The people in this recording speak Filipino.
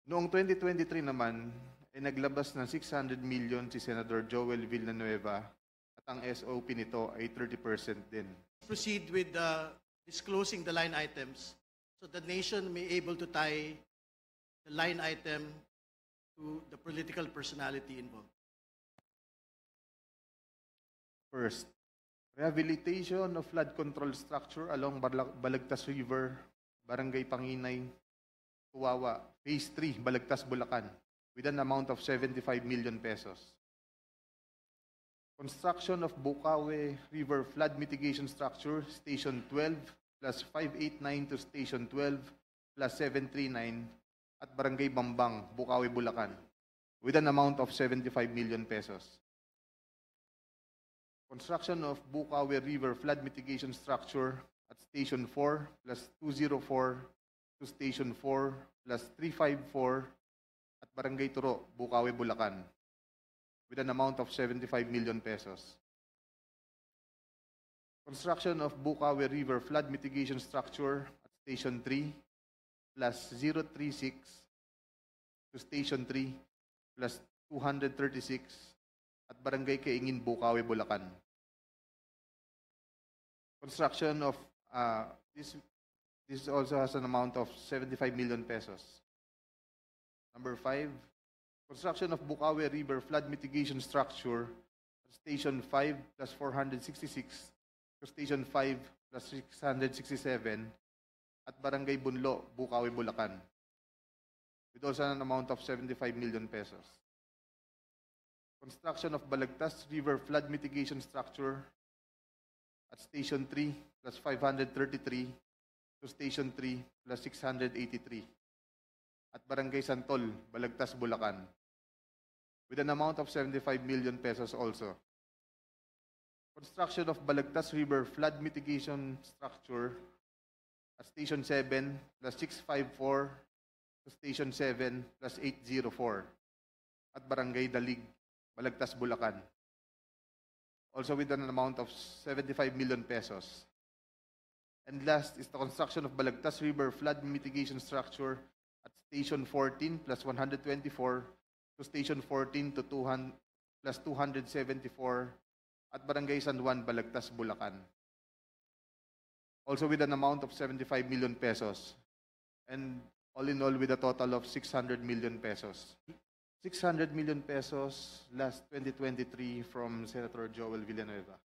Noong 2023 naman, ay naglabas ng 600 million si Senator Joel Villanueva at ang SOP nito ay 30% din. Proceed with disclosing the line items so the nation may able to tie the line item to the political personality involved. First, rehabilitation of flood control structure along Balagtas River, Barangay Panginay, Tuwawa, Phase 3, Balagtas, Bulacan, with an amount of 75 million pesos. Construction of Bukawe River Flood Mitigation Structure, Station 12, plus 589 to Station 12, plus 739, at Barangay Bambang, Bukawe, Bulacan, with an amount of 75 million pesos. Construction of Bukawe River Flood Mitigation Structure at Station 4, plus 204 to Station 4, plus 354, at Barangay Turo, Bukawe, Bulacan, with an amount of 75 million pesos. Construction of Bukawe River Flood Mitigation Structure at Station 3, plus 036 to Station 3, plus 236, at Barangay Kaingin, Bukawe, Bulacan. Construction of this also has an amount of 75 million pesos. Number 5, construction of Bukawe River Flood Mitigation Structure at Station 5 plus 466 to Station 5 plus 667 at Barangay Bunlo, Bukawe, Bulacan, with also an amount of 75 million pesos. Construction of Balagtas River Flood Mitigation Structure at Station 3 plus 533 to Station 3 plus 683 at Barangay Santol, Balagtas, Bulacan, with an amount of 75 million pesos also. Construction of Balagtas River Flood Mitigation Structure at Station 7 plus 654 to Station 7 plus 804 at Barangay Dalig, Balagtas, Bulacan, also with an amount of 75 million pesos. And last is the construction of Balagtas River Flood Mitigation Structure at Station 14 plus 124 to Station 14 to 200 plus 274 at Barangay San Juan, Balagtas, Bulacan, also with an amount of 75 million pesos. And all in all with a total of 600 million pesos. 600 million pesos last 2023 from Senator Joel Villanueva.